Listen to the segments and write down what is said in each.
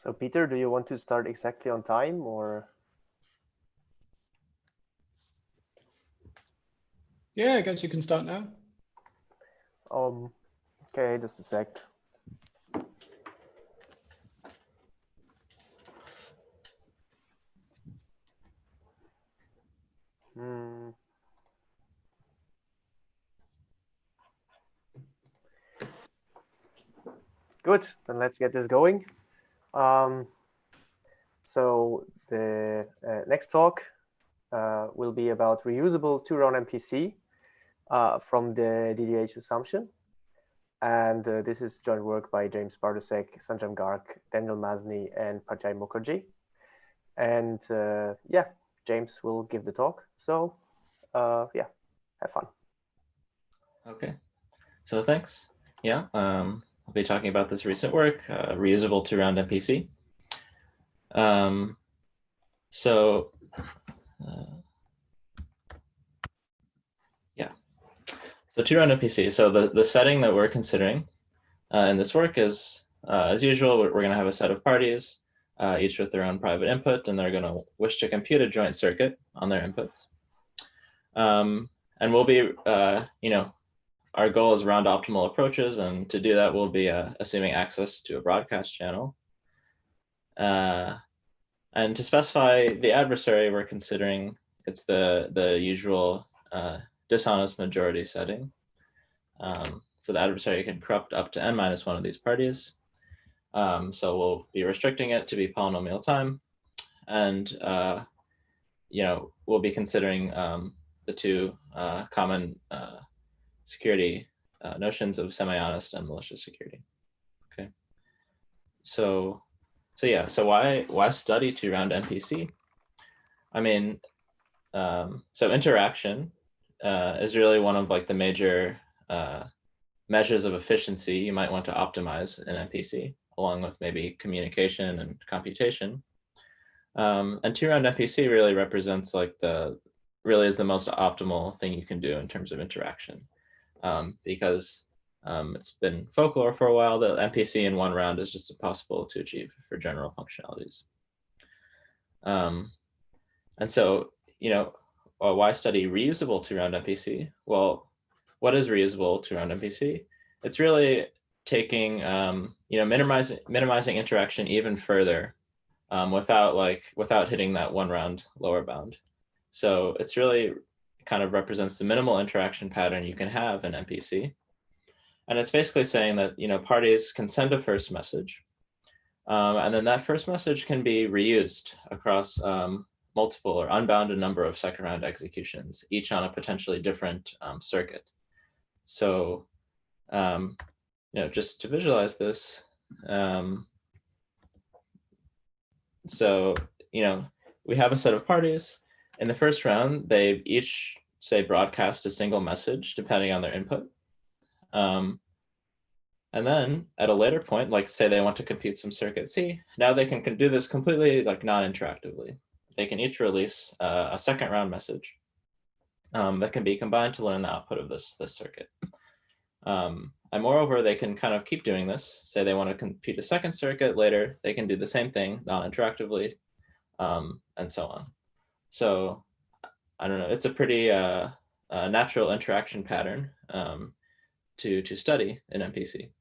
So Peter, do you want to start exactly on time or? Yeah, I guess you can start now. Okay, just a sec. Good, then let's get this going. So the next talk will be about reusable two-round MPC from the DDH assumption. And this is joint work by James Bartosek, Sanjam Garg, Daniel Masni, and Pajay Mukherjee. And yeah, James will give the talk. So yeah, have fun. Okay, so thanks. Yeah, I'll be talking about this recent work, reusable two-round MPC. Yeah, so two-round MPC. So the setting that we're considering in this work is, as usual, we're going to have a set of parties, each with their own private input, and they're going to wish to compute a joint circuit on their inputs. And we'll be, our goal is round optimal approaches, and to do that, we'll be assuming access to a broadcast channel. And to specify the adversary, we're considering it's the usual dishonest majority setting. So the adversary can corrupt up to n-1 of these parties. So we'll be restricting it to be polynomial time, and we'll be considering the two common security notions of semi-honest and malicious security. Okay. So why study two-round MPC? I mean, so interaction is really one of like the major measures of efficiency you might want to optimize in MPC, along with maybe communication and computation. And two-round MPC really represents like really is the most optimal thing you can do in terms of interaction, because it's been folklore for a while that MPC in one round is just impossible to achieve for general functionalities. And so, why study reusable two-round MPC? Well, what is reusable two-round MPC? It's really taking, minimizing interaction even further without hitting that one round lower bound. So it's really kind of represents the minimal interaction pattern you can have in MPC. And it's basically saying that, parties can send a first message, and then that first message can be reused across multiple or unbounded number of second round executions, each on a potentially different circuit. So, just to visualize this, we have a set of parties. In the first round, they each, say, broadcast a single message depending on their input. And then at a later point, like say they want to compute some circuit C, now they can do this completely like non-interactively. They can each release a second round message that can be combined to learn the output of this circuit. And moreover, they can kind of keep doing this. Say they want to compute a second circuit later, they can do the same thing non-interactively, and so on. So I don't know, it's a pretty natural interaction pattern to study in MPC,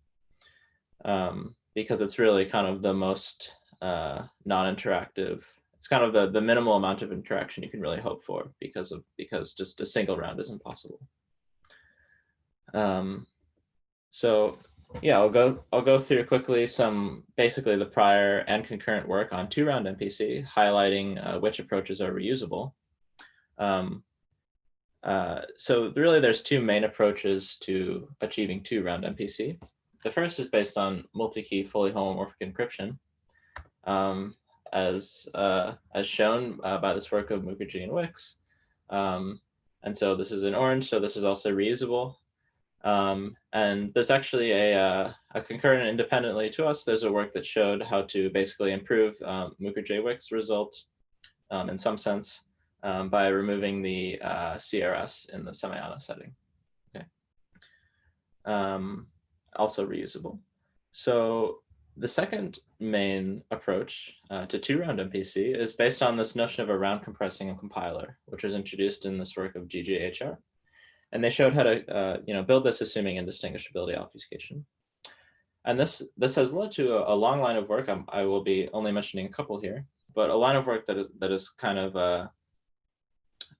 because it's really kind of the most non-interactive. It's kind of the minimal amount of interaction you can really hope for because just a single round is impossible. So yeah, I'll go through quickly basically the prior and concurrent work on two-round MPC, highlighting which approaches are reusable. So really there's two main approaches to achieving two-round MPC. The first is based on multi-key fully homomorphic encryption, as shown by this work of Mukherjee and Wicks. And so this is in orange, so this is also reusable. And there's actually a concurrent independently to us, there's a work that showed how to basically improve Mukherjee-Wicks results in some sense by removing the CRS in the semi-honest setting. Okay. Also reusable. So The second main approach to two-round MPC is based on this notion of a round compressing compiler, which was introduced in this work of GGHR. And they showed how to build this assuming indistinguishability obfuscation. And this has led to a long line of work. I will be only mentioning a couple here, but a line of work that is kind of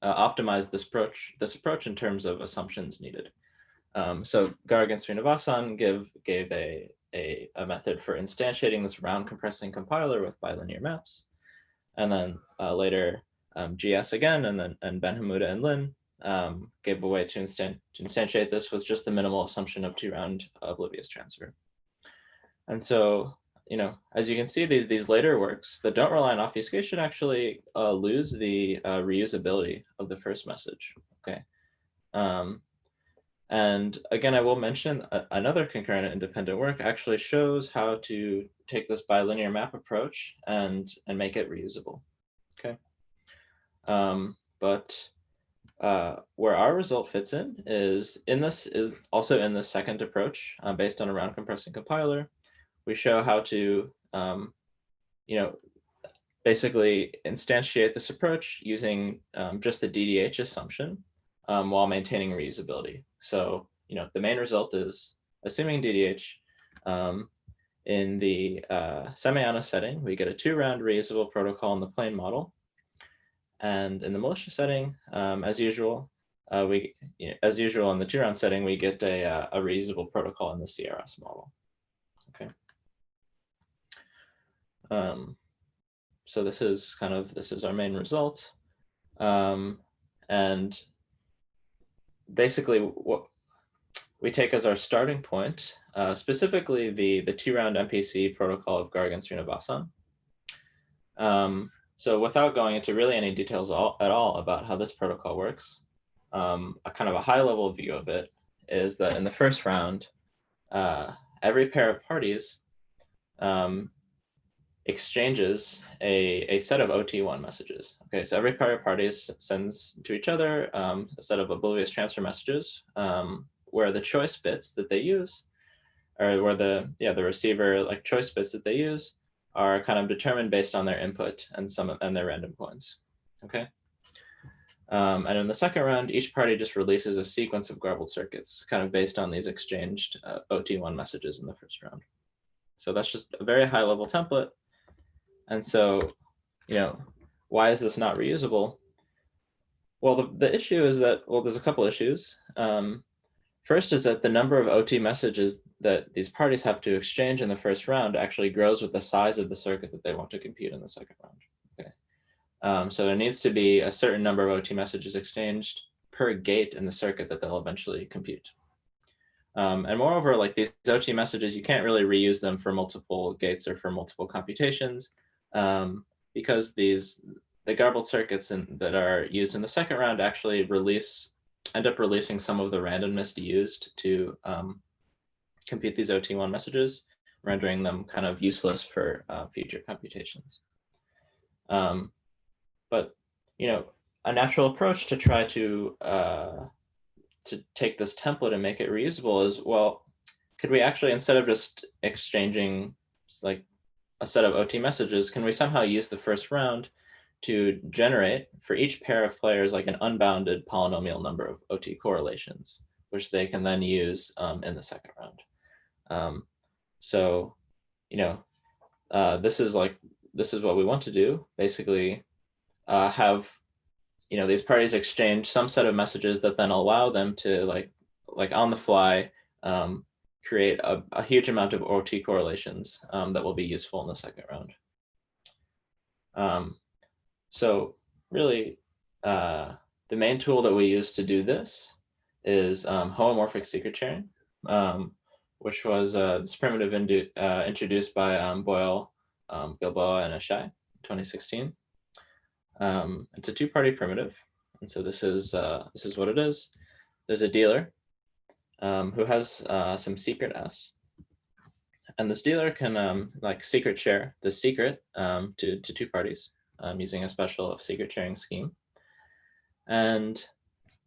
optimized this approach in terms of assumptions needed. So Garg and Srinivasan gave a method for instantiating this round compressing compiler with bilinear maps. And then later GS again, and Ben Hamuda and Lin gave a way to instantiate this with just the minimal assumption of two-round oblivious transfer. And so, as you can see, these later works that don't rely on obfuscation actually lose the reusability of the first message. Okay. And again, I will mention another concurrent and independent work actually shows how to take this bilinear map approach and make it reusable. Okay. But where our result fits in is also in the second approach based on a round compressing compiler. We show how to basically instantiate this approach using just the DDH assumption while maintaining reusability. So, the main result is assuming DDH in the semi-honest setting, we get a two-round reusable protocol in the plain model. And in the malicious setting, as usual, in the two-round setting, we get a reusable protocol in the CRS model. Okay. So this is our main result. And basically what we take as our starting point, specifically the two-round MPC protocol of Garg and Srinivasan. So without going into really any details at all about how this protocol works, a kind of a high-level view of it is that in the first round, every pair of parties exchanges a set of OT1 messages. Okay, so every pair of parties sends to each other a set of oblivious transfer messages where the choice bits that they use, or where the receiver choice bits that they use are kind of determined based on their input and their random points. Okay. And in the second round, each party just releases a sequence of garbled circuits kind of based on these exchanged OT1 messages in the first round. So that's just a very high level template. And so, why is this not reusable? Well, the issue is that, there's a couple issues. First is that the number of OT messages that these parties have to exchange in the first round actually grows with the size of the circuit that they want to compute in the second round. Okay. So there needs to be a certain number of OT messages exchanged per gate in the circuit that they'll eventually compute. And moreover, these OT messages, you can't really reuse them for multiple gates or for multiple computations because the garbled circuits that are used in the second round actually end up releasing some of the randomness used to compute these OT1 messages, rendering them kind of useless for future computations. But a natural approach to try to take this template and make it reusable is, could we actually, instead of just exchanging a set of OT messages, can we somehow use the first round to generate for each pair of players an unbounded polynomial number of OT correlations, which they can then use in the second round. So, this is what we want to do. Basically, have these parties exchange some set of messages that then allow them to on the fly create a huge amount of OT correlations that will be useful in the second round. So really, the main tool that we use to do this is homomorphic secret sharing, which was this primitive introduced by Boyle, Gilboa, and Ashai in 2016. It's a two-party primitive, and so this is what it is. There's a dealer who has some secret S, and this dealer can secret share the secret to two parties using a special secret sharing scheme. And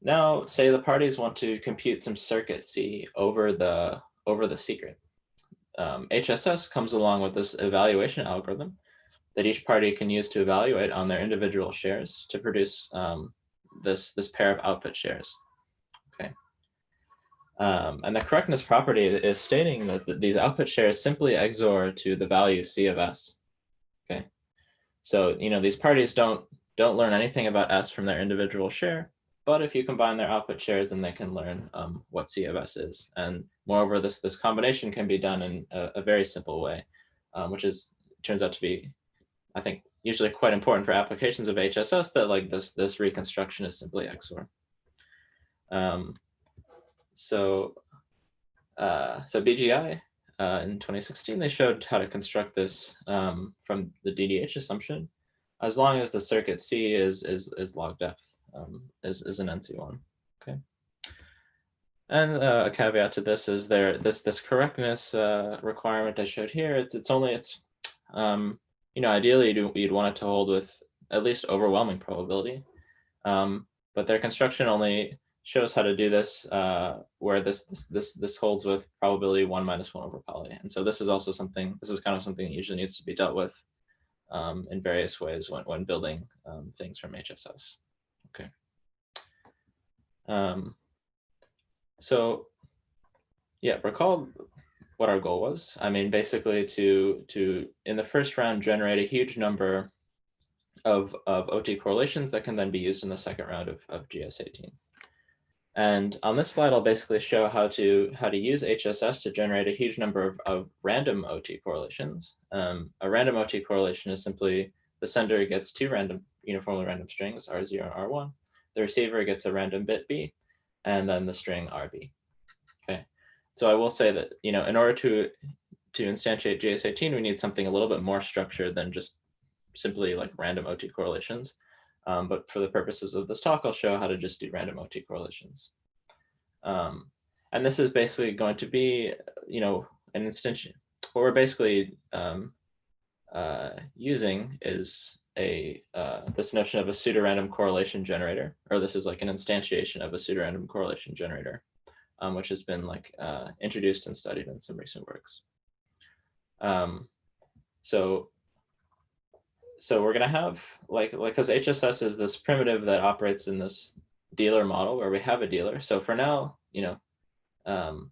now, say the parties want to compute some circuit C over the secret. HSS comes along with this evaluation algorithm that each party can use to evaluate on their individual shares to produce this pair of output shares. Okay. And the correctness property is stating that these output shares simply XOR to the value C of S. Okay. So, these parties don't learn anything about S from their individual share, but if you combine their output shares, then they can learn what C of S is. And moreover, this combination can be done in a very simple way, which turns out to be, I think, usually quite important for applications of HSS, that like this reconstruction is simply XOR. So BGI in 2016, they showed how to construct this from the DDH assumption, as long as the circuit C is log depth, is an NC1. Okay. And a caveat to this is this correctness requirement I showed here. Ideally you'd want it to hold with at least overwhelming probability, but their construction only shows how to do this where this holds with probability 1 minus 1 over poly. And so this is also something, this is kind of something that usually needs to be dealt with in various ways when building things from HSS. Okay. So yeah, recall what our goal was. I mean, basically to in the first round generate a huge number of OT correlations that can then be used in the second round of GS18. And on this slide, I'll basically show how to use HSS to generate a huge number of random OT correlations. A random OT correlation is simply the sender gets two uniformly random strings, R0 and R1. The receiver gets a random bit B, and then the string RB. Okay, so I will say that in order to instantiate GS18, we need something a little bit more structured than just simply like random OT correlations. But for the purposes of this talk, I'll show how to just do random OT correlations. And this is basically going to be, an instantiation. What we're basically using is this notion of a pseudorandom correlation generator, or this is like an instantiation of a pseudorandom correlation generator, which has been like introduced and studied in some recent works. So we're going to have because HSS is this primitive that operates in this dealer model where we have a dealer. So for now, kind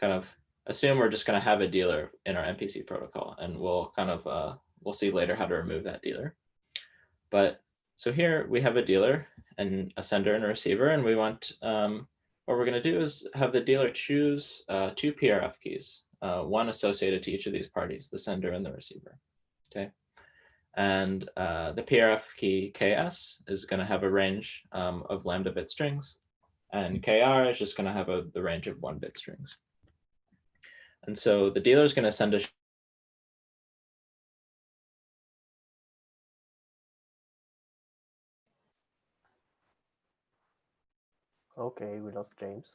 of assume we're just going to have a dealer in our MPC protocol, and we'll kind of we'll see later how to remove that dealer. But so here we have a dealer and a sender and a receiver, and we want what we're going to do is have the dealer choose two PRF keys, one associated to each of these parties, the sender and the receiver. Okay. And the PRF key KS is going to have a range of lambda bit strings, and KR is just going to have the range of 1-bit strings. And so the dealer is going to send a Okay, we lost James.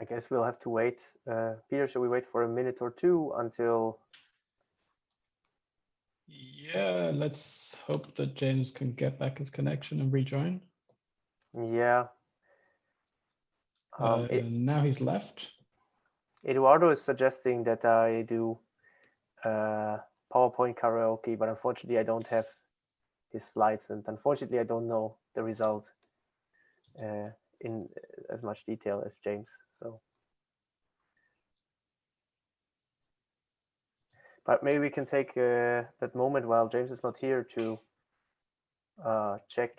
I guess we'll have to wait. Peter, shall we wait for a minute or two until? Yeah, let's hope that James can get back his connection and rejoin. Yeah. Now he's left. Eduardo is suggesting that I do PowerPoint karaoke, but unfortunately I don't have his slides, and unfortunately I don't know the result in as much detail as James. So, but maybe we can take that moment while James is not here to check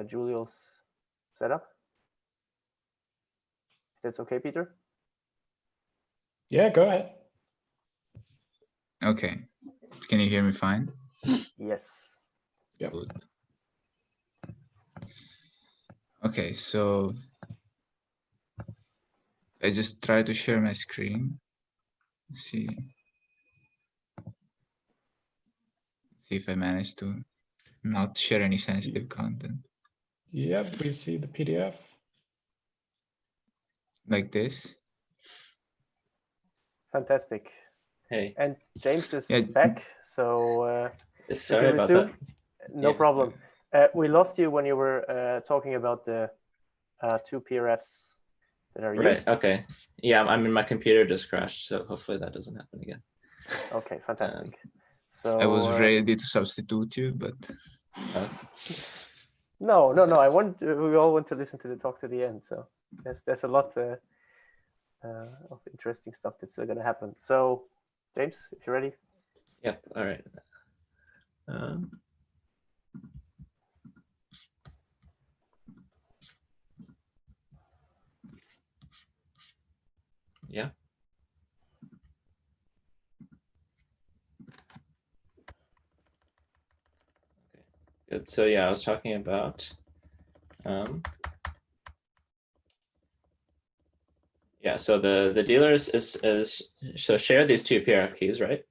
Julio's setup. If that's okay, Peter? Yeah, go ahead. Okay. Can you hear me fine? Yes. Yep. Good. Okay, so I just try to share my screen. See if I manage to not share any sensitive content. Yep, we see the PDF. Like this. Fantastic. Hey, And James is Yeah. back, so sorry about resume? that. No Yeah. problem. We lost you when you were talking about the two PRFs that are Right. used. Okay. Yeah, I mean, my computer just crashed, so hopefully that doesn't happen again. Okay, fantastic. So I was ready to substitute you, but no. I want we all want to listen to the talk to the end. So there's a lot of interesting stuff that's going to happen. So James, if you're ready. Yep. All right. Yeah. Okay. Good. So yeah, I was talking about yeah. So the dealers is so share these two PRF keys, right?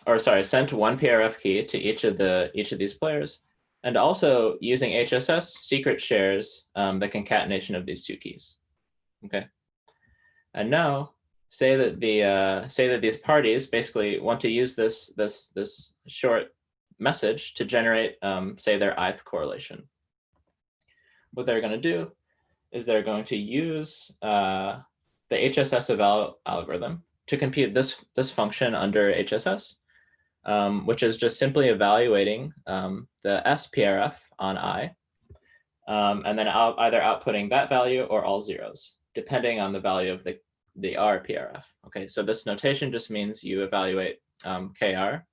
Or sorry, sent one PRF key to each of these players, and also using HSS secret shares the concatenation of these two keys. Okay. And now say that these parties basically want to use this short message to generate say their ith correlation. What they're going to do is they're going to use the HSS eval algorithm to compute this function under HSS, which is just simply evaluating the SPRF on I, and then either outputting that value or all zeros, depending on the value of the RPRF. Okay, so this notation just means you evaluate KR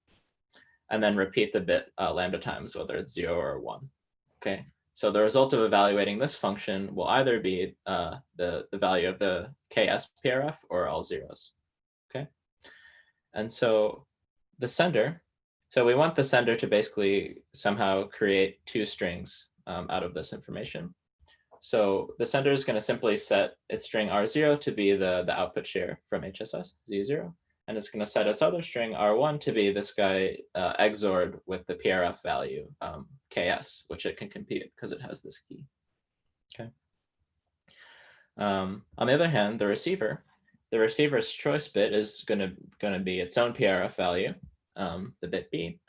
and then repeat the bit lambda times, whether it's 0 or 1. Okay, so the result of evaluating this function will either be the value of the KSPRF or all zeros. Okay, and so the sender, so we want the sender to basically somehow create two strings out of this information. So the sender is going to simply set its string R0 to be the output share from HSS, Z0. And it's going to set its other string R1 to be this guy XORed with the PRF value, KS, which it can compute because it has this key. Okay. On the other hand, the receiver's choice bit is going to be its own PRF value, the bit B,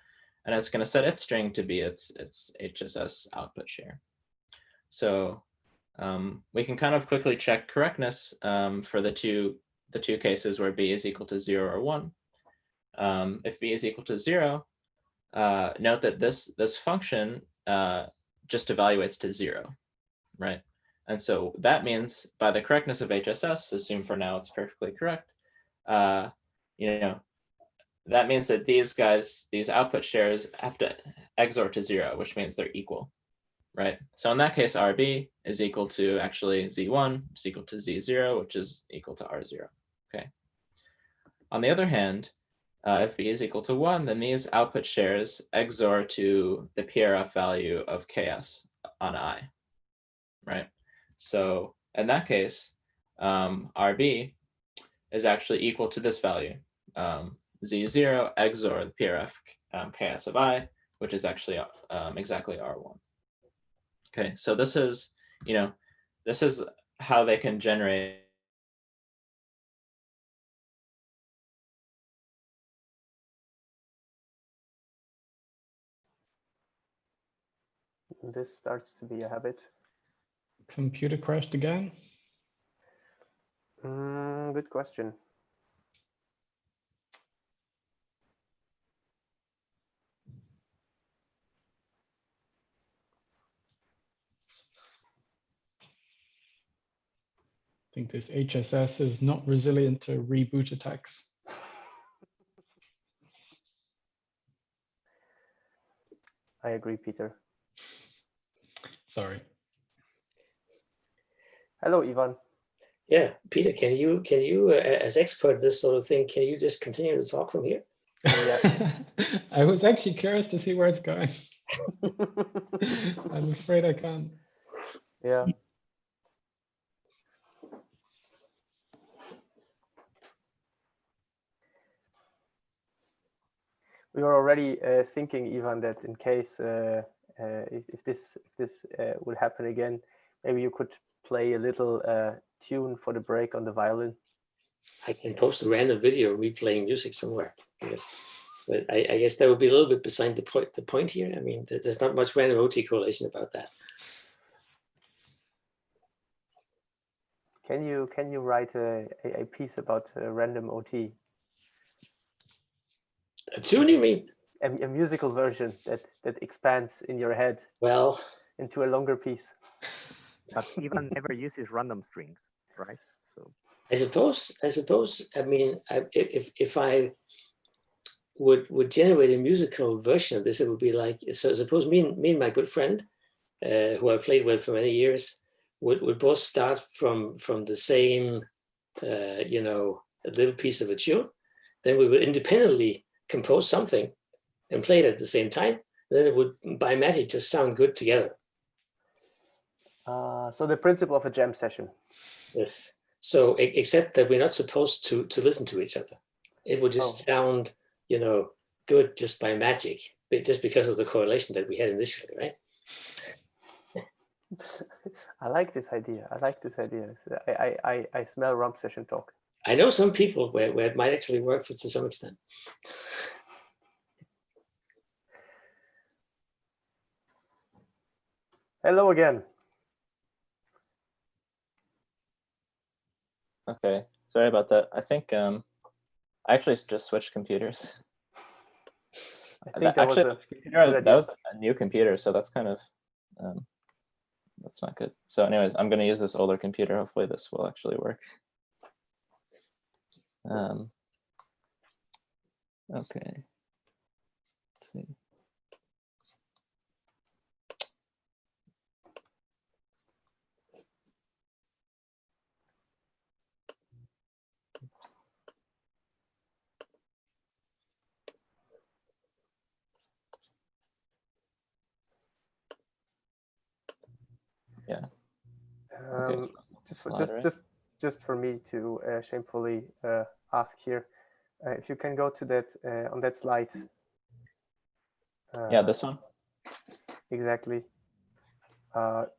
and it's going to set its string to be its HSS output share. So we can kind of quickly check correctness for the two cases where B is equal to 0 or 1. If B is equal to 0, note that this function just evaluates to 0, right? And so that means by the correctness of HSS, assume for now it's perfectly correct, that means that these output shares have to XOR to 0, which means they're equal. Right. So in that case, RB is equal to actually Z1 is equal to Z0, which is equal to R0. Okay. On the other hand, if B is equal to 1, then these output shares XOR to the PRF value of KS on I. Right. So in that case, RB is actually equal to this value, Z0 XOR the PRF KS of I, which is actually exactly R1. Okay, so this is how they can generate This starts to be a habit. Computer crashed again. Good question. I think this HSS is not resilient to reboot attacks. I agree, Peter. Sorry. Hello, Ivan. Yeah, Peter, can you as expert this sort of thing, can you just continue to talk from here? Yeah. I was actually curious to see where it's going. I'm afraid I can't. Yeah. We were already thinking, Ivan, that in case if this will happen again, maybe you could play a little tune for the break on the violin. I can post a random video of me playing music somewhere. Yes, but I guess that would be a little bit beside the point. The point here, I mean, there's not much random OT correlation about that. Can you write a piece about random OT? A tune, you mean? A musical version that expands in your head Well, into a longer piece. But Ivan never uses random strings, right? So I suppose. I mean, if I would generate a musical version of this, it would be like, so suppose me and my good friend, who I played with for many years, would both start from the same, you know, a little piece of a tune. Then we would independently compose something and play it at the same time. Then it would, by magic, just sound good together. So the principle of a jam session. Yes. So except that we're not supposed to listen to each other. It would just sound, you know, good just by magic, just because of the correlation that we had initially, right? I like this idea. I smell rump session talk. I know some people where it might actually work to some extent. Hello again. Okay, sorry about that. I think I actually just switched computers. I think that was a new computer, so that's kind of that's not good. So anyways, I'm going to use this older computer. Hopefully this will actually work. Okay, let's see. Yeah. Okay, just for me to shamefully ask here, if you can go to that on that slide. Yeah, this one. Exactly.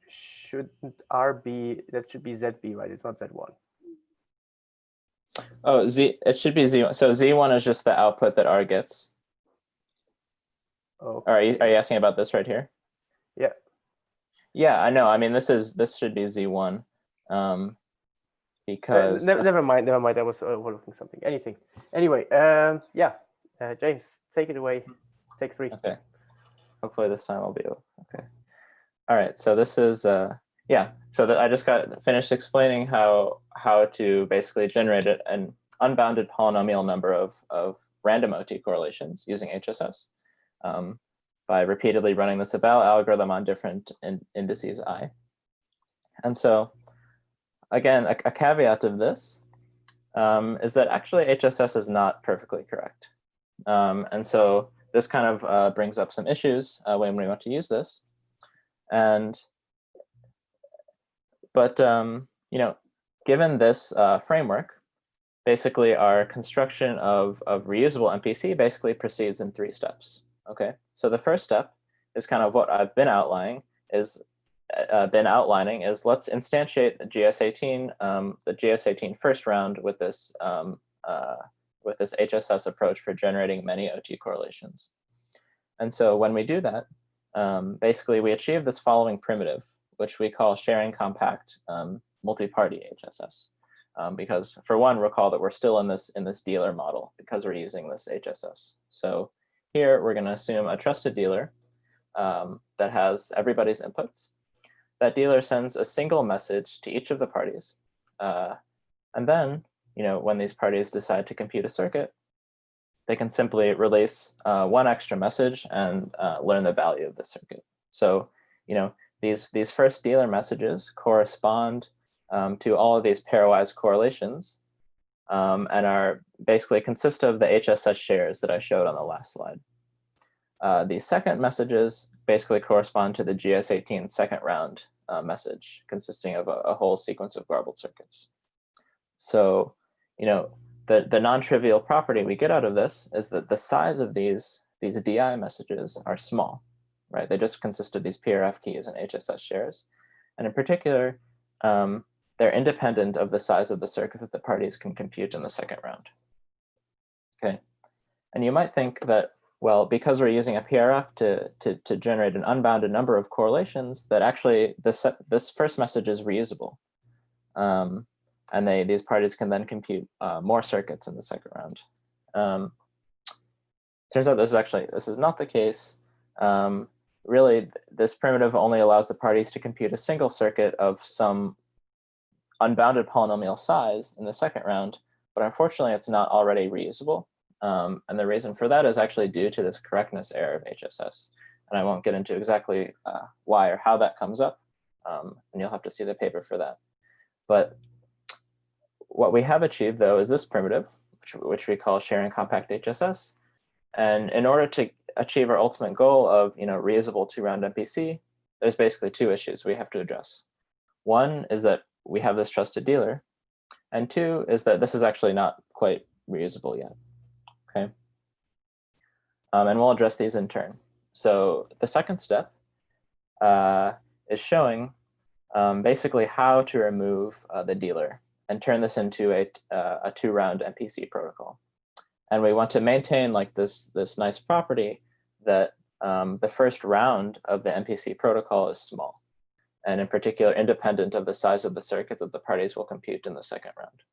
Shouldn't R be, that should be ZB, right? It's not Z1. Oh, it should be Z1. So Z1 is just the output that R gets. Oh. Are you asking about this right here? Yeah. Yeah, I know. I mean, this should be Z1, because never mind. I was overlooking something. Anyway, yeah. James, take it away. Take 3. Okay. Hopefully this time I'll be okay. All right. So this is yeah. So I just got finished explaining how to basically generate an unbounded polynomial number of random OT correlations using HSS. By repeatedly running this eval algorithm on different indices I. And so, again, a caveat of this is that actually HSS is not perfectly correct. And so this kind of brings up some issues when we want to use this. But you know, given this framework, basically our construction of reusable MPC basically proceeds in 3 steps. Okay, so the first step is kind of what I've been outlining is let's instantiate the GS18 first round with this HSS approach for generating many OT correlations. And so when we do that, basically we achieve this following primitive, which we call sharing compact multi-party HSS. Because for one, recall that we're still in this dealer model because we're using this HSS. So here we're going to assume a trusted dealer that has everybody's inputs. That dealer sends a single message to each of the parties, and then, you know, when these parties decide to compute a circuit, they can simply release one extra message and learn the value of the circuit. So, you know, these first dealer messages correspond to all of these pairwise correlations, and are basically consist of the HSS shares that I showed on the last slide. The second messages basically correspond to the GS18 second round message, consisting of a whole sequence of garbled circuits. So, you know, the non-trivial property we get out of this is that the size of these DI messages are small. right? They just consist of these PRF keys and HSS shares. And in particular, they're independent of the size of the circuit that the parties can compute in the second round. Okay, and you might think that, well, because we're using a PRF to generate an unbounded number of correlations, that actually this first message is reusable. And these parties can then compute more circuits in the second round. Turns out this is not the case. Really, this primitive only allows the parties to compute a single circuit of some unbounded polynomial size in the second round, but unfortunately it's not already reusable. And the reason for that is actually due to this correctness error of HSS. And I won't get into exactly why or how that comes up, and you'll have to see the paper for that. But what we have achieved, though, is this primitive, which we call sharing compact HSS. And in order to achieve our ultimate goal of reusable two-round MPC, there's basically two issues we have to address. One is that we have this trusted dealer, and two is that this is actually not quite reusable yet. Okay, and we'll address these in turn. So the second step is showing basically how to remove the dealer and turn this into a two-round MPC protocol. And we want to maintain like this nice property that the first round of the MPC protocol is small, and in particular independent of the size of the circuit that the parties will compute in the second round.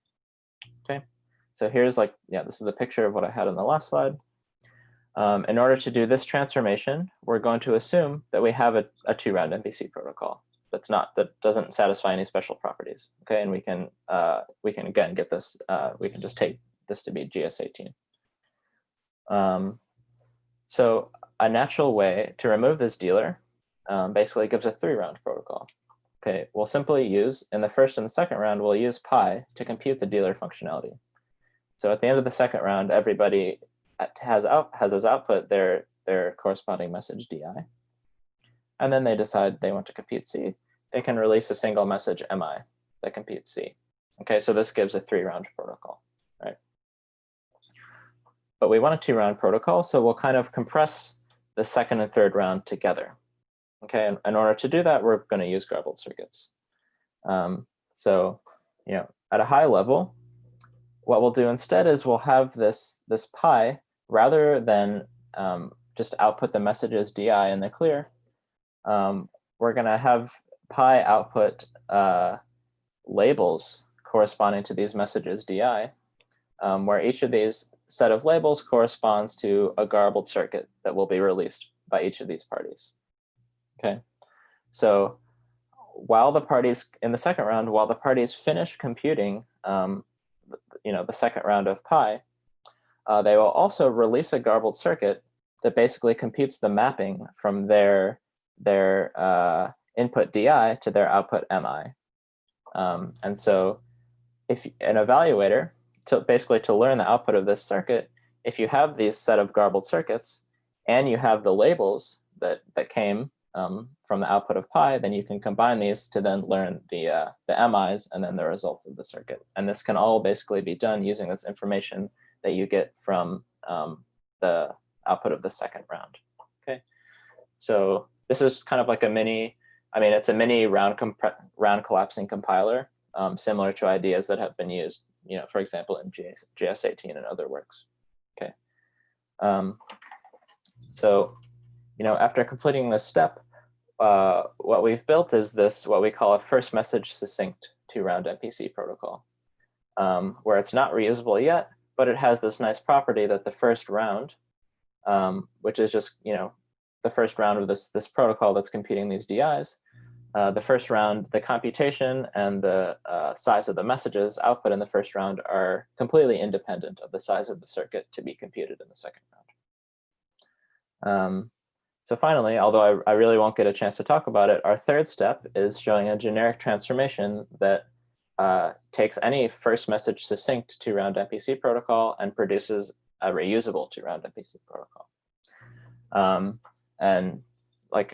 Okay, so here's this is a picture of what I had on the last slide. In order to do this transformation, we're going to assume that we have a two-round MPC protocol that doesn't satisfy any special properties. Okay, and we can again get this. We can just take this to be GS18. So a natural way to remove this dealer basically gives a three-round protocol. Okay, we'll simply use, in the first and the second round, we'll use pi to compute the dealer functionality. So at the end of the second round, everybody has as output their corresponding message di. And then they decide they want to compute C. They can release a single message mi that computes C. Okay, so this gives a three-round protocol, right? But we want a two-round protocol, so we'll kind of compress the second and third round together. Okay, and in order to do that, we're going to use garbled circuits. So, at a high level, what we'll do instead is we'll have this pi, rather than just output the messages di in the clear, we're going to have pi output labels corresponding to these messages di, where each of these set of labels corresponds to a garbled circuit that will be released by each of these parties. Okay, so while the parties in the second round, while the parties finish computing, the second round of pi, they will also release a garbled circuit that basically computes the mapping from their input di to their output mi. And so, if an evaluator, to learn the output of this circuit, if you have these set of garbled circuits and you have the labels that came from the output of pi, then you can combine these to then learn the MIs and then the results of the circuit. And this can all basically be done using this information that you get from the output of the second round. Okay, so this is kind of like a mini, it's a mini round collapsing compiler, similar to ideas that have been used, for example, in GS18 and other works. Okay, so after completing this step, what we've built is this, what we call a first message succinct two-round MPC protocol, where it's not reusable yet, but it has this nice property that the first round, which is just the first round of this protocol that's computing these DIs, the first round, the computation and the size of the messages output in the first round are completely independent of the size of the circuit to be computed in the second round. So finally, although I really won't get a chance to talk about it, our third step is showing a generic transformation that takes any first message succinct two-round MPC protocol and produces a reusable two-round MPC protocol. And I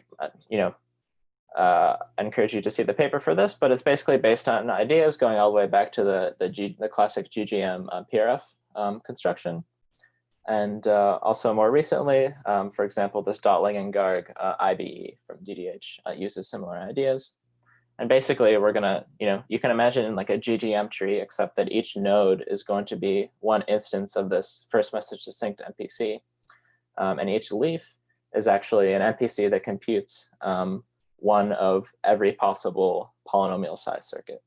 encourage you to see the paper for this, but it's basically based on ideas going all the way back to the classic GGM PRF construction. And also more recently, for example, this dotling and garg IBE from DDH uses similar ideas. And basically we're gonna, you can imagine like a GGM tree, except that each node is going to be one instance of this first message succinct MPC. And each leaf is actually an MPC that computes one of every possible polynomial size circuit.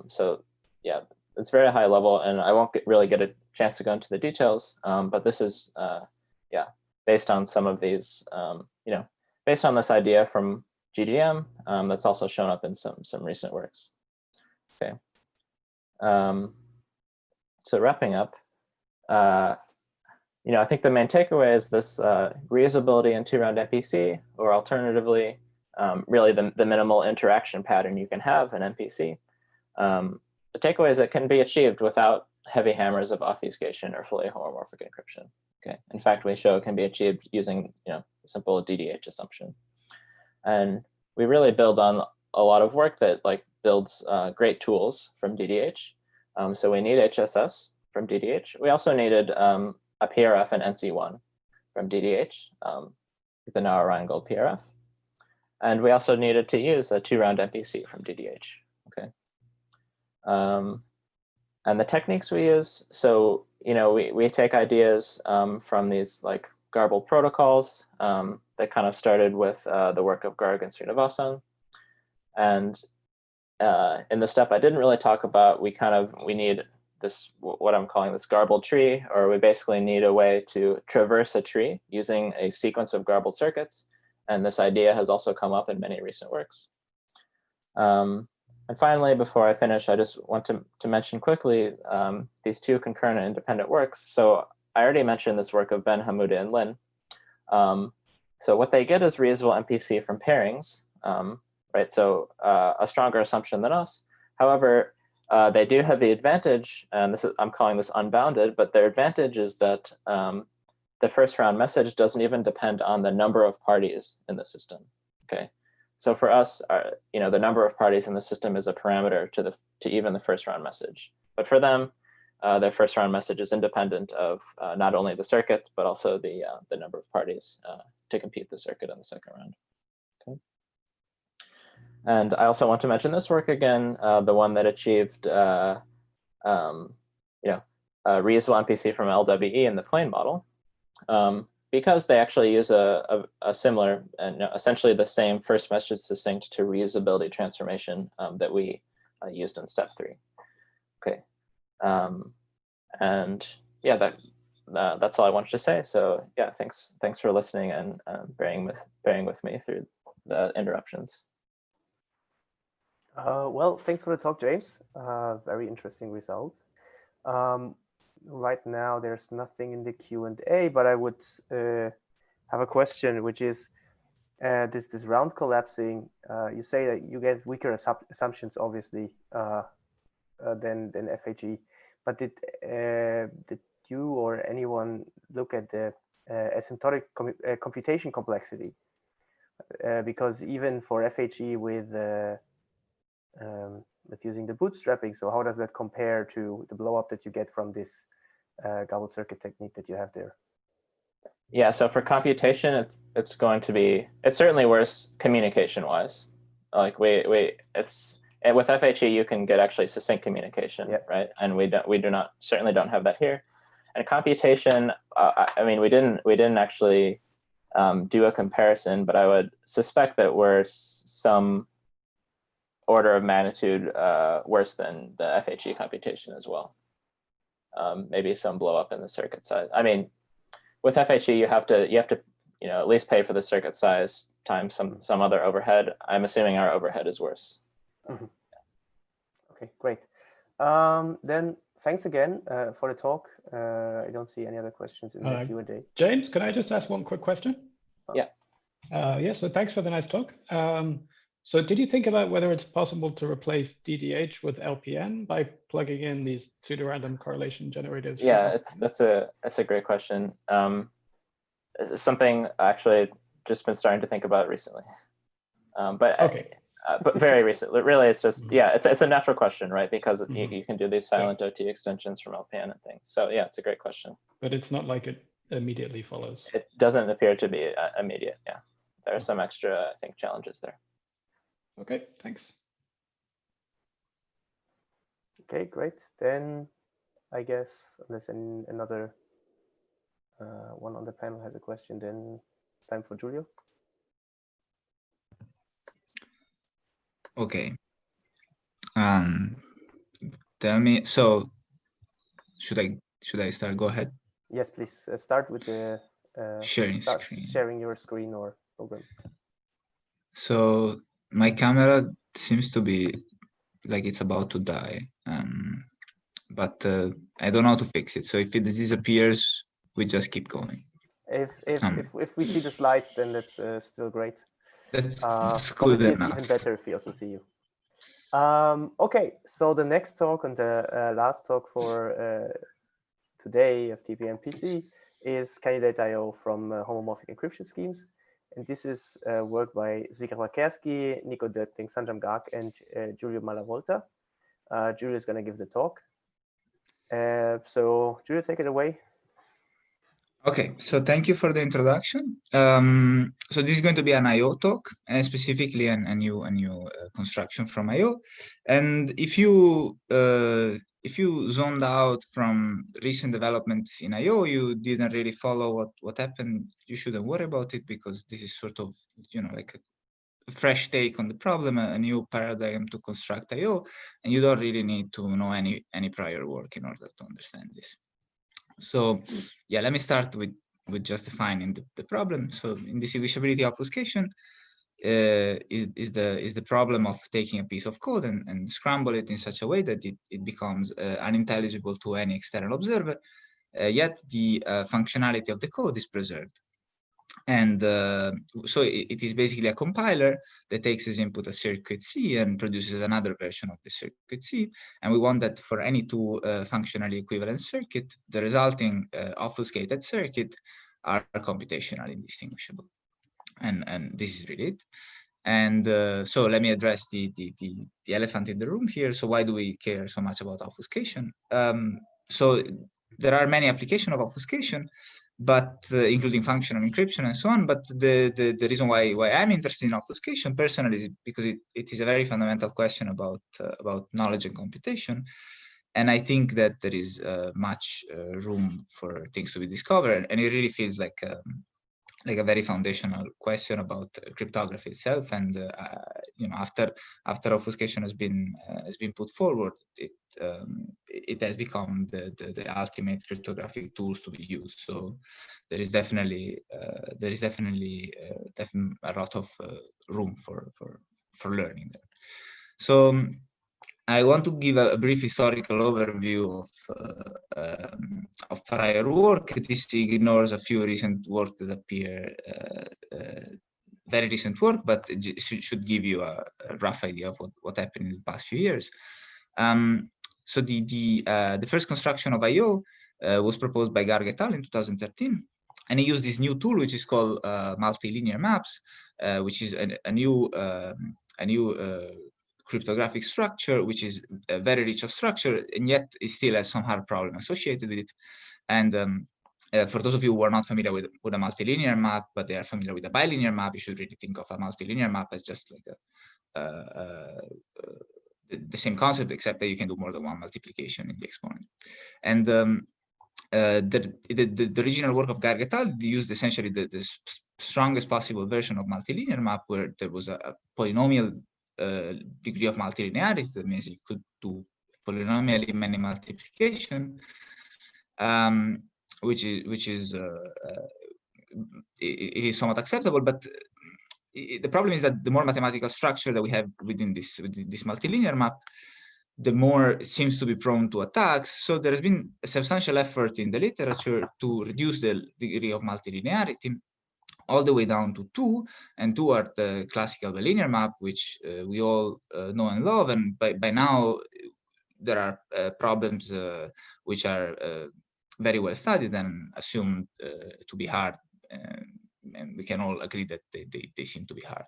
So yeah, it's very high level, and I won't really get a chance to go into the details, but this is, yeah, based on some of these, based on this idea from GGM that's also shown up in some recent works. Okay. So wrapping up, I think the main takeaway is this reusability in two-round MPC, or alternatively, really the minimal interaction pattern you can have in MPC. The takeaway is it can be achieved without heavy hammers of obfuscation or fully homomorphic encryption. Okay. In fact, we show it can be achieved using a simple DDH assumption. And we really build on a lot of work that builds great tools from DDH. So we need HSS from DDH. We also needed a PRF and NC1 from DDH with the now Orion Gold PRF. And we also needed to use a two-round MPC from DDH. Okay. And the techniques we use, so we take ideas from these garbled protocols that kind of started with the work of Garg and Srinivasan. And in the step I didn't really talk about, we need this, what I'm calling this garbled tree, or we basically need a way to traverse a tree using a sequence of garbled circuits. And this idea has also come up in many recent works. And finally, before I finish, I just want to mention quickly these two concurrent and independent works. So I already mentioned this work of Ben, Hamuda, and Lin. So what they get is reusable MPC from pairings, right? So a stronger assumption than us. However, they do have the advantage, and I'm calling this unbounded, but their advantage is that the first round message doesn't even depend on the number of parties in the system. Okay. So for us, the number of parties in the system is a parameter to even the first round message. But for them, their first round message is independent of not only the circuit, but also the number of parties to compute the circuit in the second round. Okay. And I also want to mention this work again, the one that achieved reusable MPC from LWE in the plane model. Because they actually use a similar and essentially the same first message succinct to reusability transformation that we used in step 3. Okay, and yeah, that's all I wanted to say. So yeah, thanks for listening and bearing with me through the interruptions. Well, thanks for the talk, James. Very interesting result. Right now, there's nothing in the Q&A, but I would have a question, which is this round collapsing. You say that you get weaker assumptions, obviously, than FHE. But did you or anyone look at the asymptotic computation complexity? Because even for FHE with using the bootstrapping, so how does that compare to the blow up that you get from this garbled circuit technique that you have there? Yeah, so for computation, it's certainly worse communication wise. Like with FHE, you can get actually succinct communication, yeah. Right? And we certainly don't have that here. And computation, I mean, we didn't actually do a comparison, but I would suspect that we're some order of magnitude worse than the FHE computation as well. Maybe some blow up in the circuit size. I mean, with FHE, you have to at least pay for the circuit size times some other overhead. I'm assuming our overhead is worse. Mm-hmm. Okay, great. Then thanks again for the talk. I don't see any other questions in the Q&A. James, can I just ask one quick question? Yeah. Yeah. So thanks for the nice talk. So did you think about whether it's possible to replace DDH with LPN by plugging in these pseudorandom correlation generators? Yeah, that's a great question. It's something I actually just been starting to think about recently. But okay. But very recently. Really, it's just it's a natural question, right? Because you can do these silent OT extensions from LPN and things. So yeah, it's a great question. but it's not like it immediately follows. It doesn't appear to be immediate. Yeah, there are some extra, I think, challenges there. Okay, thanks. Okay, great. Then I guess unless another one on the panel has a question, then it's time for Giulio. Okay. Tell me. So, should I start? Go ahead. Yes, please start with the Sharing screen. sharing your screen or program. So my camera seems to be like it's about to die, but I don't know how to fix it. So if it disappears, we just keep going. If we see the slides, then that's still great. That's Obviously, good it's enough. even better if we also see you. Okay, so the next talk and the last talk for today of TPMPC is Candidate.io from homomorphic encryption schemes. And this is work by Zwicker Wakerski, Nico Dötting, Sanjam Garg, and Giulio Malavolta. Giulio is going to give the talk. So Giulio, take it away. Okay, so thank you for the introduction. So this is going to be an I/O talk, and specifically a new construction from I/O. And if you zoned out from recent developments in I/O, you didn't really follow what happened. You shouldn't worry about it, because this is sort of, you know, like a fresh take on the problem, a new paradigm to construct I/O, and you don't really need to know any prior work in order to understand this. So yeah, let me start with just defining the problem. So indistinguishability obfuscation is the problem of taking a piece of code and scramble it in such a way that it becomes unintelligible to any external observer, yet the functionality of the code is preserved. And so it is basically a compiler that takes as input a circuit C and produces another version of the circuit C. And we want that for any two functionally equivalent circuit, the resulting obfuscated circuit are computationally indistinguishable. And this is really it. And so let me address the elephant in the room here. So why do we care so much about obfuscation? So there are many applications of obfuscation, but including functional encryption and so on. But the reason why I'm interested in obfuscation personally is because it is a very fundamental question about knowledge and computation. And I think that there is much room for things to be discovered, and it really feels like a very foundational question about cryptography itself. And you know, after obfuscation has been put forward, it has become the ultimate cryptographic tool to be used. So there is definitely a lot of room for learning there. So I want to give a brief historical overview of prior work. This ignores a few recent work that appear, very recent work, but it should give you a rough idea of what happened in the past few years. So the first construction of I/O was proposed by Garg et al. In 2013, and he used this new tool which is called multilinear maps, which is a new cryptographic structure, which is a very rich of structure, and yet it still has some hard problem associated with it. And for those of you who are not familiar with a multilinear map, but they are familiar with a bilinear map, you should really think of a multilinear map as just like the same concept, except that you can do more than one multiplication in the exponent. And the original work of Garg et al. Used essentially the strongest possible version of multilinear map, where there was a polynomial degree of multilinearity. That means you could do polynomially many multiplication, which is it is somewhat acceptable. But the problem is that the more mathematical structure that we have within this multilinear map, the more it seems to be prone to attacks. So there has been a substantial effort in the literature to reduce the degree of multilinearity all the way down to 2, and 2 are the classical bilinear map, which we all know and love. And by now, there are problems which are very well studied and assumed to be hard. And we can all agree that they seem to be hard.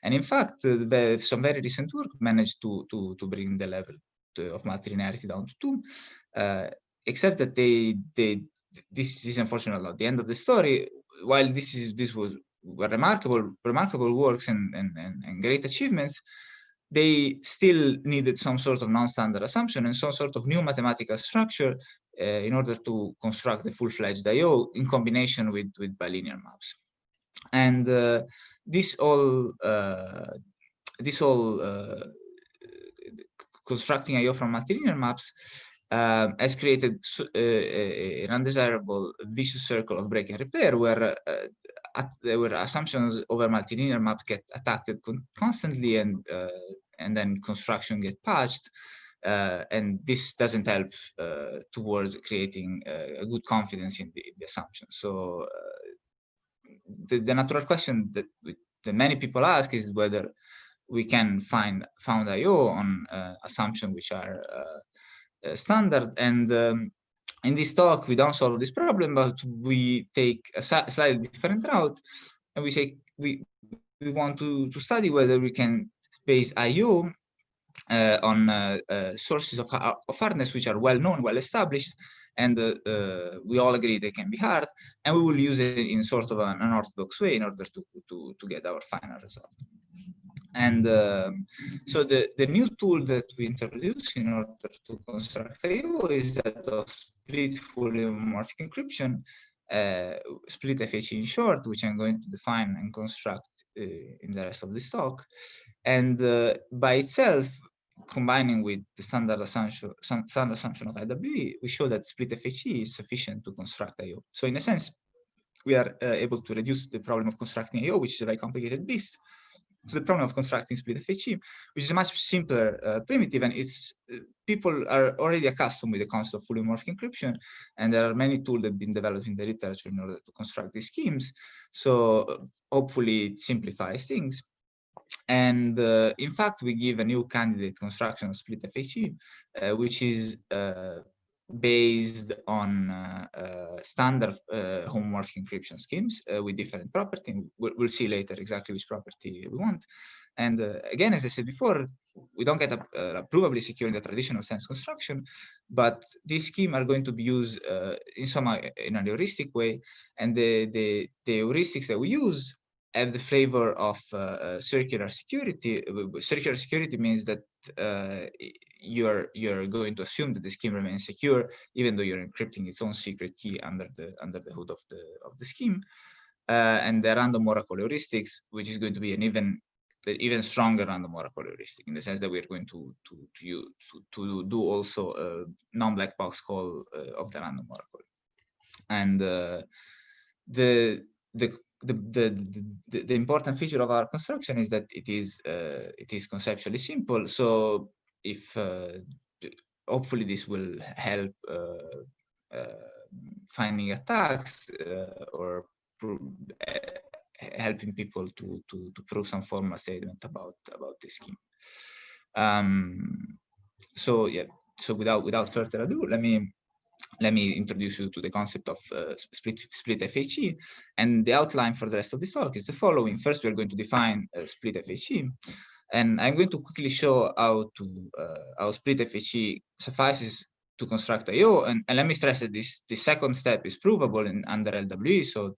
And in fact, some very recent work managed to bring the level of multilinearity down to 2, except that they this is unfortunately not the end of the story. While were remarkable works and great achievements, they still needed some sort of non-standard assumption and some sort of new mathematical structure in order to construct the full-fledged I/O in combination with bilinear maps. And this all constructing I/O from multilinear maps has created an undesirable vicious circle of break and repair, where assumptions over multilinear maps get attacked constantly, and then construction get patched, and this doesn't help towards creating a good confidence in the assumption. So the natural question that many people ask is whether we can found I/O on assumptions which are standard. And in this talk, we don't solve this problem, but we take a slightly different route, and we say we want to study whether we can base I/O on sources of hardness which are well known, well established, and we all agree they can be hard, and we will use it in sort of an unorthodox way in order to get our final result. And so the new tool that we introduce in order to construct I/O is that of split fully homomorphic encryption, split FHE in short, which I'm going to define and construct in the rest of this talk. And by itself, combining with the standard assumption of IWE, we show that split FHE is sufficient to construct I/O. So in a sense, we are able to reduce the problem of constructing I/O, which is a very complicated beast, to the problem of constructing split FHE, which is a much simpler primitive, and it's people are already accustomed with the concept of fully homomorphic encryption, and there are many tools that have been developed in the literature in order to construct these schemes. So hopefully it simplifies things. And in fact, we give a new candidate construction of split FHE, which is based on standard homomorphic encryption schemes with different property. We'll see later exactly which property we want. And again, as I said before, we don't get a provably secure in the traditional sense construction, but these schemes are going to be used in a heuristic way. And the heuristics that we use have the flavor of circular security. Circular security means that you're going to assume that the scheme remains secure, even though you're encrypting its own secret key under the hood of the scheme. And the random oracle heuristics, which is going to be an even stronger random oracle heuristic, in the sense that we're going to do also a non-black box call of the random oracle. And the important feature of our construction is that it is conceptually simple. So if hopefully this will help finding attacks or helping people to prove some formal statement about this scheme. So yeah. So without further ado, let me introduce you to the concept of split FHE, and the outline for the rest of this talk is the following. First, we're going to define split FHE, and I'm going to quickly show how split FHE suffices to construct I/O. And let me stress that the second step is provable under LWE, so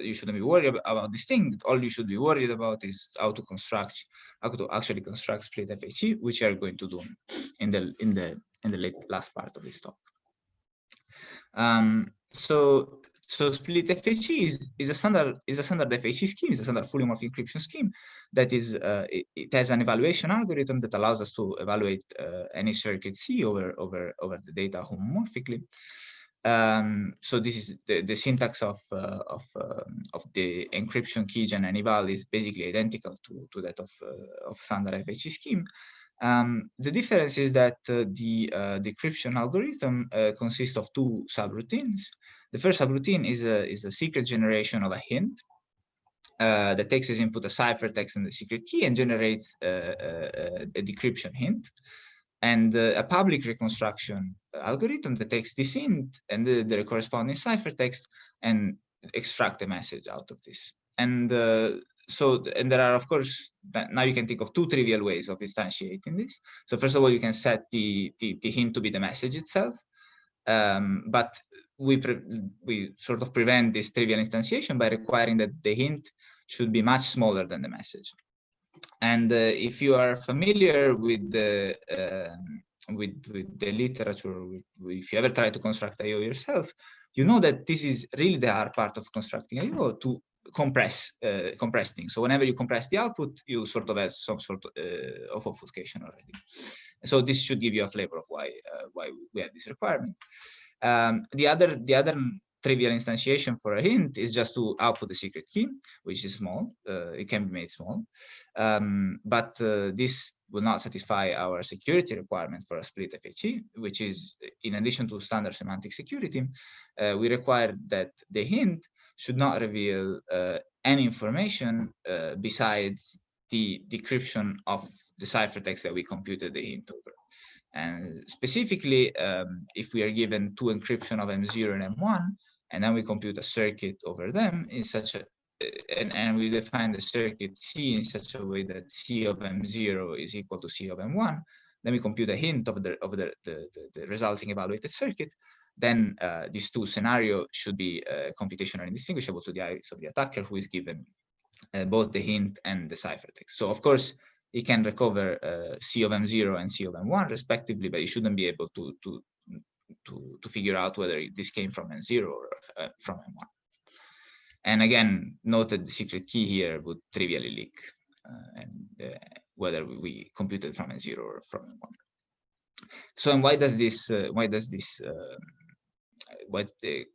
you shouldn't be worried about this thing. All you should be worried about is how to actually construct split FHE, which we are going to do in the last part of this talk. So split FHE is a standard FHE scheme. It's a standard fully homomorphic encryption scheme that is it has an evaluation algorithm that allows us to evaluate any circuit C over the data homomorphically. So this is the syntax of the encryption keygen and eval is basically identical to that of standard FHE scheme. The difference is that the decryption algorithm consists of two subroutines. The first subroutine is a secret generation of a hint that takes as input a ciphertext and the secret key and generates a decryption hint, and a public reconstruction algorithm that takes this hint and the corresponding ciphertext and extract a message out of this. And and there are, of course, now you can think of two trivial ways of instantiating this. So first of all, you can set the hint to be the message itself. But we sort of prevent this trivial instantiation by requiring that the hint should be much smaller than the message. And if you are familiar with the literature, if you ever try to construct I/O yourself, you know that this is really the hard part of constructing I/O, to compress things. So whenever you compress the output, you sort of have some sort of obfuscation already. So this should give you a flavor of why we have this requirement. The other trivial instantiation for a hint is just to output the secret key, which is small. It can be made small, but this will not satisfy our security requirement for a split FHE, which is, in addition to standard semantic security, we require that the hint should not reveal any information besides the decryption of the ciphertext that we computed the hint over. And specifically, if we are given two encryption of M0 and M1, and then we compute a circuit over them in such a, and we define the circuit C in such a way that C of M0 is equal to C of M1, then we compute a hint of the resulting evaluated circuit, then these two scenarios should be computationally indistinguishable to the eyes of the attacker, who is given both the hint and the ciphertext. So of course, it can recover C of M0 and C of M1 respectively, but you shouldn't be able to figure out whether this came from M0 or from M1. And again, note that the secret key here would trivially leak, and whether we computed from M0 or from M1. So, and why does this what the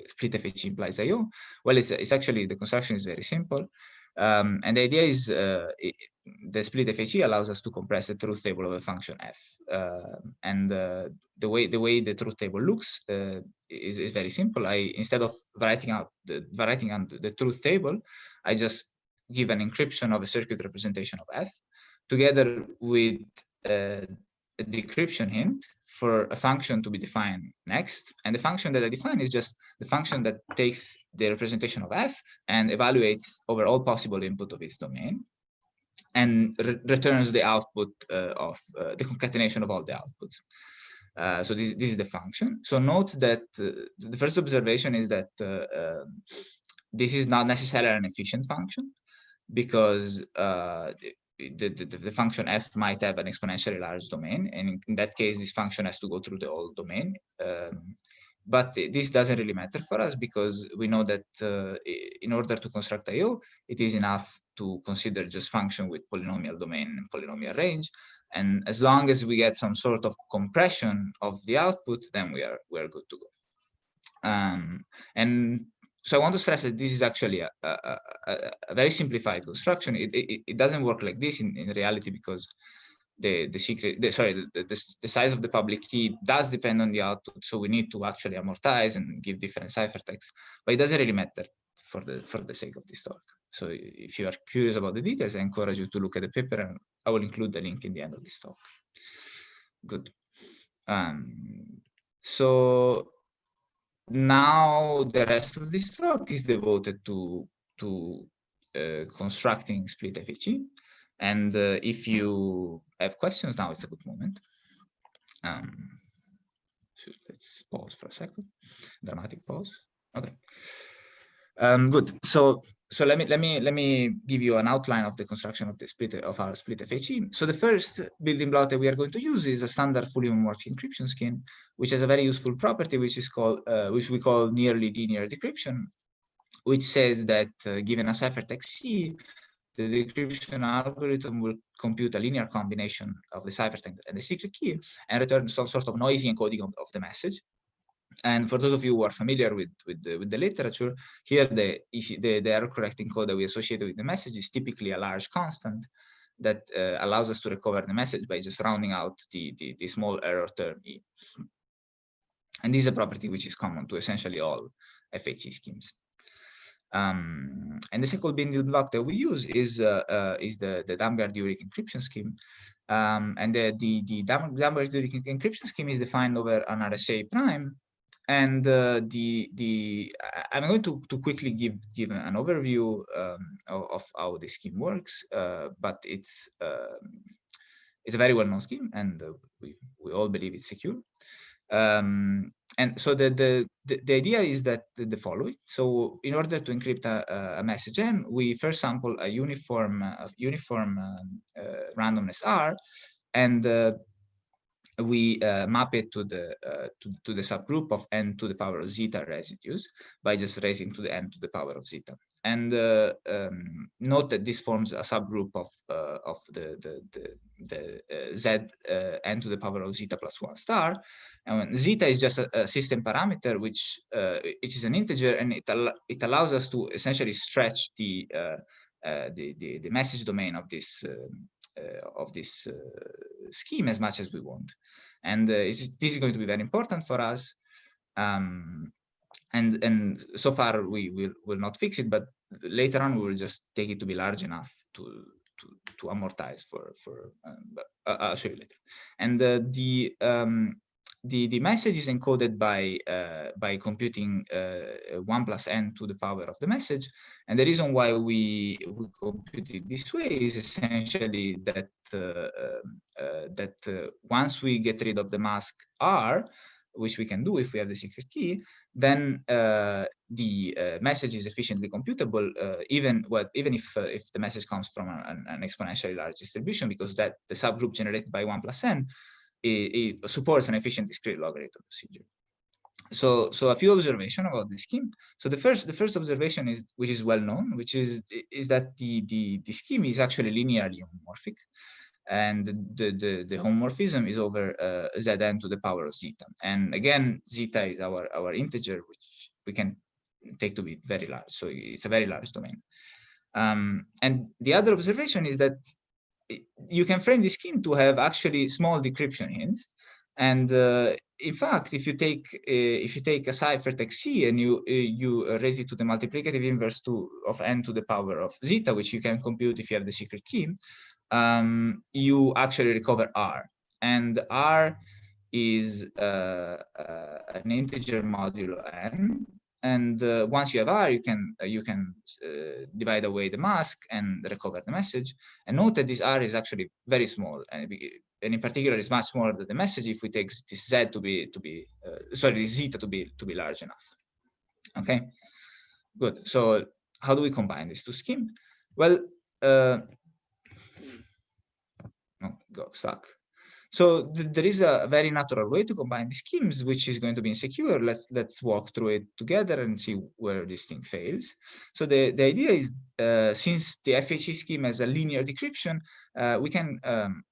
split FHE implies I/O? Well, it's actually, the construction is very simple. And the idea is the split FHE allows us to compress the truth table of a function f. And the way the truth table looks is very simple. Instead of writing out the truth table, I just give an encryption of a circuit representation of f, together with a decryption hint for a function to be defined next. And the function that I define is just the function that takes the representation of f and evaluates over all possible input of its domain, and returns the output of the concatenation of all the outputs. So this is the function. So note that the first observation is that this is not necessarily an efficient function, because the function f might have an exponentially large domain, and in that case, this function has to go through the whole domain. But this doesn't really matter for us, because we know that in order to construct I/O, it is enough to consider just function with polynomial domain and polynomial range. And as long as we get some sort of compression of the output, then we're good to go. And so I want to stress that this is actually a very simplified construction. It doesn't work like this in reality, because the size of the public key does depend on the output. So we need to actually amortize and give different ciphertexts, but it doesn't really matter for the sake of this talk. So if you are curious about the details, I encourage you to look at the paper, and I will include the link in the end of this talk. Good. So now the rest of this talk is devoted to constructing split FHE. And if you have questions, now it's a good moment. So let's pause for a second. Dramatic pause. Okay. Good. So let me give you an outline of the construction of our split FHE. So the first building block that we are going to use is a standard fully homomorphic encryption scheme, which has a very useful property, which we call nearly linear decryption, which says that given a ciphertext C, the decryption algorithm will compute a linear combination of the ciphertext and the secret key and return some sort of noisy encoding of the message. And for those of you who are familiar with the literature, here the error correcting code that we associate with the message is typically a large constant that allows us to recover the message by just rounding out the small error term E. And this is a property which is common to essentially all FHE schemes. And the second building block that we use is the Damgard-Urich encryption scheme. And the Damgard-Urich encryption scheme is defined over an RSA prime. And I'm going to quickly give an overview of how the scheme works, but it's a very well-known scheme, and we all believe it's secure. And so the idea is that the following. So in order to encrypt a message M, we first sample a uniform randomness R, and we map it to the subgroup of n to the power of zeta residues by just raising to the n to the power of zeta. And note that this forms a subgroup of the z n to the power of zeta plus 1 star. And when zeta is just a system parameter, which is an integer, and it allows us to essentially stretch the message domain of this scheme as much as we want. And this is going to be very important for us. And so far we will not fix it, but later on we will just take it to be large enough to amortize for I'll show you later. And the message is encoded by computing 1 plus n to the power of the message. And the reason why we compute it this way is essentially that once we get rid of the mask R, which we can do if we have the secret key, then the message is efficiently computable, even if the message comes from an exponentially large distribution, because that the subgroup generated by 1 plus n it supports an efficient discrete logarithm procedure. So a few observations about the scheme. So the first observation is, which is well known, which is that the scheme is actually linearly homomorphic, and the homomorphism is over Zn to the power of zeta. And again, zeta is our integer, which we can take to be very large. So it's a very large domain. And the other observation is that you can frame the scheme to have actually small decryption hints. And in fact, if you take a ciphertext C and you raise it to the multiplicative inverse of n to the power of zeta, which you can compute if you have the secret key, you actually recover R. And R is an integer modulo n. And once you have R, you can divide away the mask and recover the message. And note that this R is actually very small, and in particular is much smaller than the message if we take this Z this zeta to be large enough. Okay, good. So how do we combine these two schemes? Well, stuck. So there is a very natural way to combine the schemes, which is going to be insecure. Let's walk through it together and see where this thing fails. So the idea is, since the FHE scheme has a linear decryption,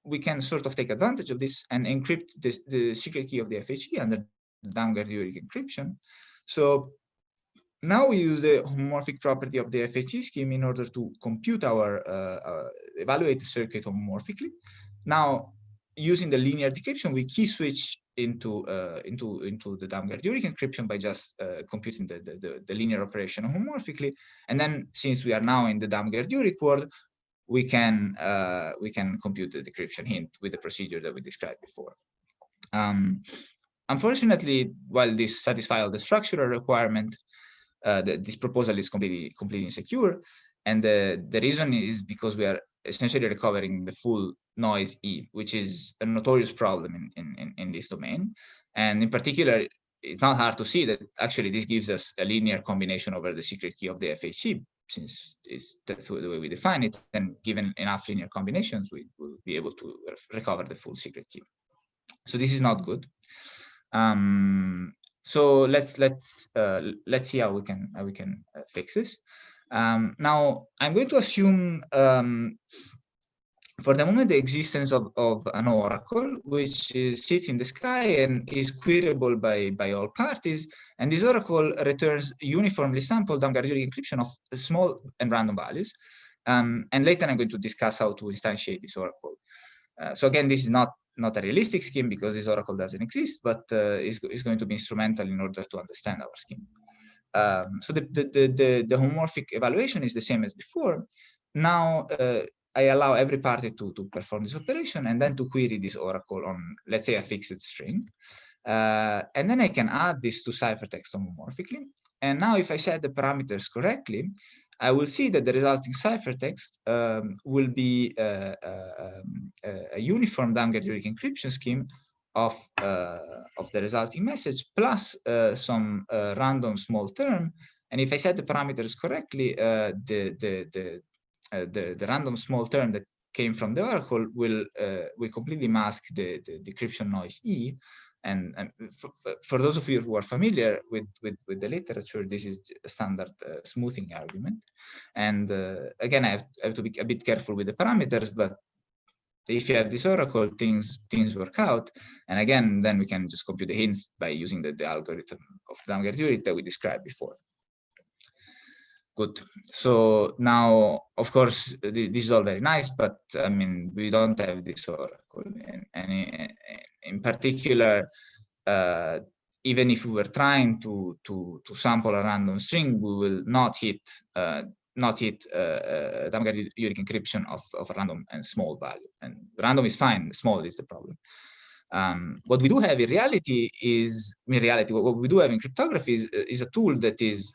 we can sort of take advantage of this and encrypt the secret key of the FHE under Damgard-Yurik encryption. So now we use the homomorphic property of the FHE scheme in order to compute our evaluate the circuit homomorphically. Now, using the linear decryption, we key switch into the Damgard-Yurik encryption by just computing the linear operation homomorphically. And then, since we are now in the Damgard-Yurik world, we can compute the decryption hint with the procedure that we described before. Unfortunately, while this satisfies all the structural requirement, this proposal is completely insecure, and the reason is because we are essentially recovering the full noise E, which is a notorious problem in this domain. And in particular, it's not hard to see that actually this gives us a linear combination over the secret key of the FHE, since that's the way we define it. And given enough linear combinations, we will be able to recover the full secret key. So this is not good. So let's see how we can fix this. Now I'm going to assume for the moment the existence of an oracle which sits in the sky and is queryable by all parties, and this oracle returns uniformly sampled Damgard-Yurik encryption of small and random values. And later I'm going to discuss how to instantiate this oracle. So again, this is not a realistic scheme because this oracle doesn't exist, but is going to be instrumental in order to understand our scheme. So the homomorphic evaluation is the same as before. Now I allow every party to perform this operation and then to query this oracle on, let's say, a fixed string. And then I can add this to ciphertext homomorphically. And now if I set the parameters correctly, I will see that the resulting ciphertext will be a uniform Damgard-Yurik encryption scheme of the resulting message plus some random small term. And if I set the parameters correctly, the random small term that came from the oracle will completely mask the decryption noise E. And for those of you who are familiar with the literature, this is a standard smoothing argument. And again, I have to be a bit careful with the parameters, but if you have this oracle, things work out. And again, then we can just compute the hints by using the algorithm of Damgard-Urich that we described before. Good. So now, of course, this is all very nice, but I mean, we don't have this oracle. And in particular, even if we were trying to sample a random string, we will not hit Damgard-Urich encryption of a random and small value. And random is fine, small is the problem. What we do have in reality is, what we do have in cryptography is a tool that is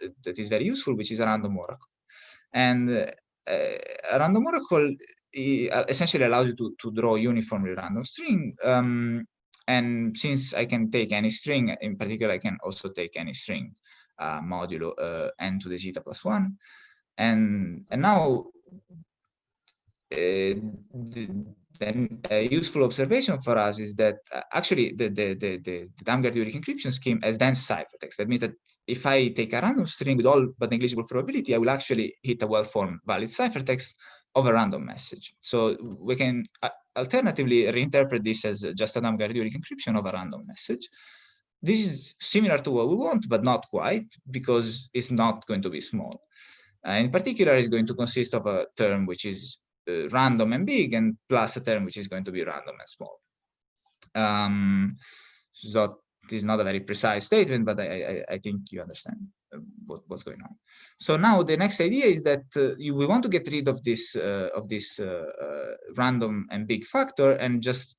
very useful, which is a random oracle. And a random oracle essentially allows you to draw a uniformly random string. And since I can take any string, in particular, I can also take any string modulo n to the zeta plus 1. And now, then a useful observation for us is that actually the Damgard-Urich encryption scheme has dense ciphertext. That means that if I take a random string with all but negligible probability, I will actually hit a well-formed valid ciphertext of a random message. So we can alternatively reinterpret this as just a Damgard-Urich encryption of a random message. This is similar to what we want, but not quite, because it's not going to be small. In particular, it's going to consist of a term which is random and big, and plus a term which is going to be random and small. So this is not a very precise statement, but I think you understand what's going on. So now the next idea is that we want to get rid of this random and big factor and just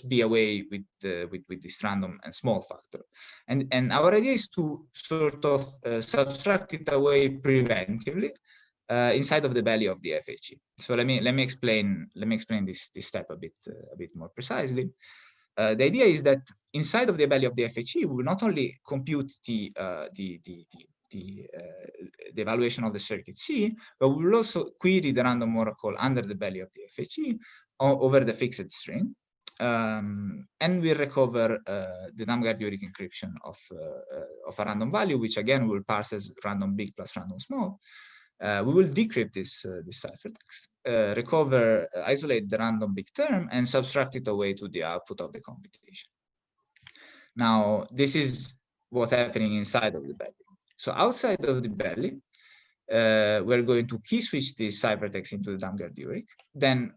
be away with this random and small factor. And our idea is to sort of subtract it away preventively inside of the belly of the FHE. So let me explain this step a bit more precisely. The idea is that inside of the belly of the FHE, we will not only compute the evaluation of the circuit C, but we will also query the random oracle under the belly of the FHE over the fixed string. And we recover the Damgard-Urich encryption of a random value, which again will parse as random big plus random small. We will decrypt this ciphertext, recover, isolate the random big term, and subtract it away to the output of the computation. Now, this is what's happening inside of the belly. So outside of the belly, we're going to key switch this ciphertext into the Damgard-Urich, then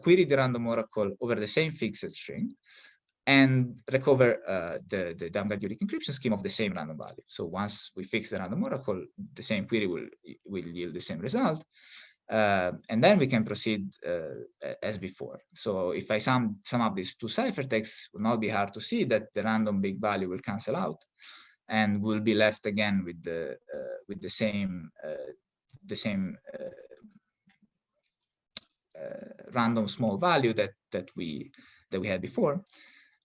query the random oracle over the same fixed string, and recover the Damgard-Urich encryption scheme of the same random value. So once we fix the random oracle, the same query will yield the same result. And then we can proceed as before. So if I sum up these two ciphertexts, it will not be hard to see that the random big value will cancel out, and we'll be left again with the same random small value that we had before.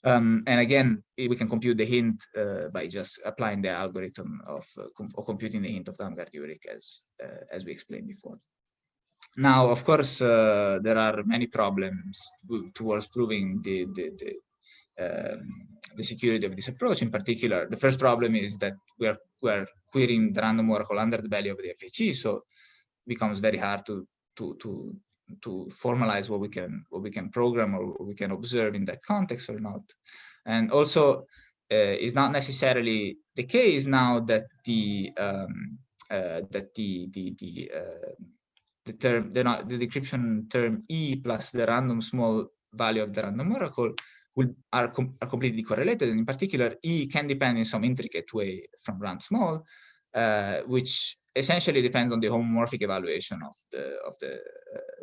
And again, we can compute the hint by just applying the algorithm of computing the hint of Damgard-Urich as we explained before. Now, of course, there are many problems towards proving the security of this approach. In particular, the first problem is that we're querying the random oracle under the belly of the FHE, so it becomes very hard to formalize what we can program or we can observe in that context or not. And also, it's not necessarily the case now that the decryption term E plus the random small value of the random oracle are completely correlated. And in particular, E can depend in some intricate way from rand small, which essentially depends on the homomorphic evaluation of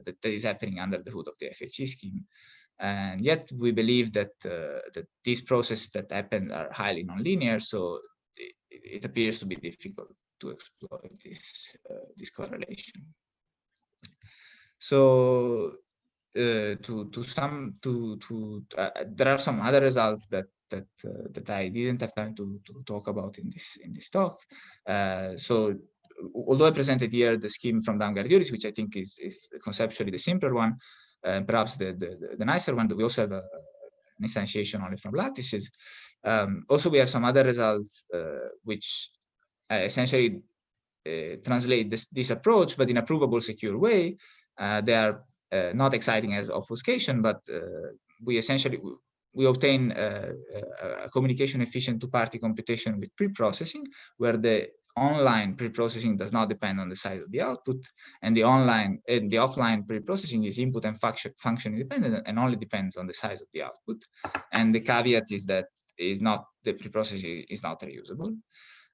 that is happening under the hood of the FHE scheme. And yet we believe that these processes that happen are highly nonlinear, so it appears to be difficult to exploit this correlation. So there are some other results that I didn't have time to talk about in this talk. So although I presented here the scheme from Damgard-Jurek, which I think is conceptually the simpler one, and perhaps the nicer one, that we also have an instantiation only from lattices. Also, we have some other results which essentially translate this approach, but in a provable, secure way. They are not exciting as obfuscation, but we obtain a communication efficient two-party computation with pre-processing, where the online pre-processing does not depend on the size of the output, and the offline pre-processing is input and function independent and only depends on the size of the output. And the caveat is that the pre-processing is not reusable.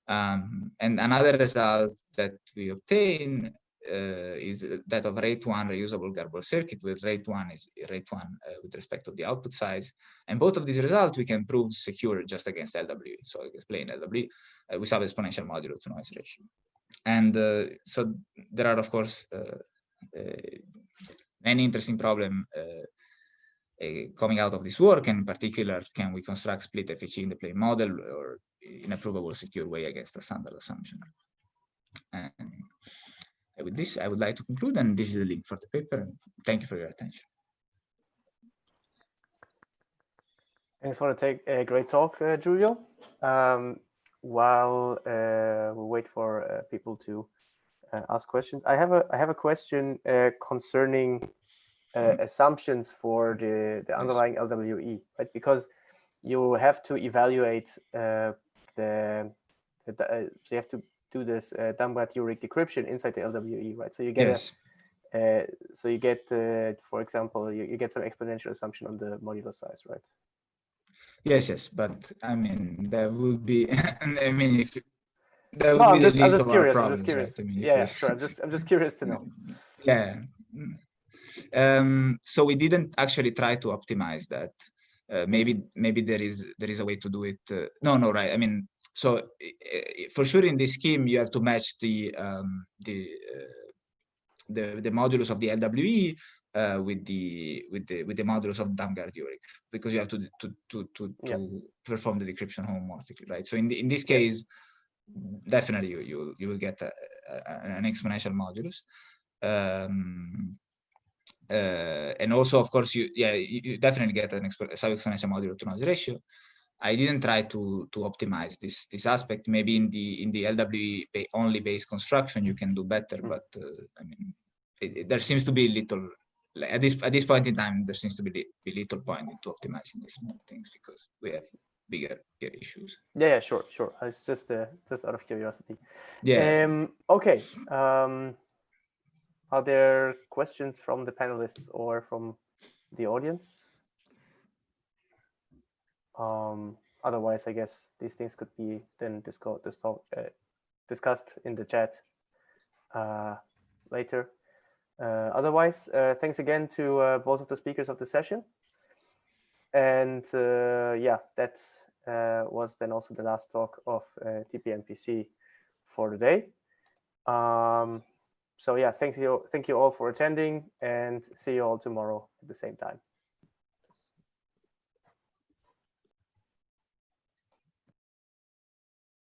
And another result that we obtain is that of rate 1 reusable garbled circuit, with rate 1 with respect to the output size. And both of these results we can prove secure just against LWE. So against plain LWE with sub-exponential modulo to noise ratio. And so there are, of course, many interesting problems coming out of this work. And in particular, can we construct split FHE in the plane model or in a provable, secure way against a standard assumption? And with this, I would like to conclude, and this is the link for the paper. And thank you for your attention. Thanks for a great talk, Giulio. While we wait for people to ask questions, I have a question concerning assumptions for the underlying LWE, right? Because you have to evaluate so you have to do this Damgard-Jurek decryption inside the LWE, right? So you get for example, you get some exponential assumption on the modulo size, right? Yes, but I mean that would be. I mean, if that would no, be the least of our problems. I'm just curious. Right? I mean, yeah, sure. I'm just curious to know. Yeah. So we didn't actually try to optimize that. Maybe there is a way to do it. No, right. I mean, so for sure in this scheme you have to match the modulus of the LWE with the modulus of Damgard-Jurek, because you have to perform the decryption homomorphically, right? So in this case, definitely you will get an exponential modulus. And also, of course, you definitely get a sub-exponential modulo to noise ratio. I didn't try to optimize this aspect. Maybe in the LWE only based construction you can do better, but I mean, there seems to be little at this point in time. There seems to be little point into optimizing these small things because we have bigger issues. Yeah, sure. It's just out of curiosity. Yeah. Okay. Are there questions from the panelists or from the audience? Otherwise, I guess these things could be then discussed in the chat later. Otherwise, thanks again to both of the speakers of the session. And that was then also the last talk of TPMPC for today. So yeah, thank you all for attending, and see you all tomorrow at the same time.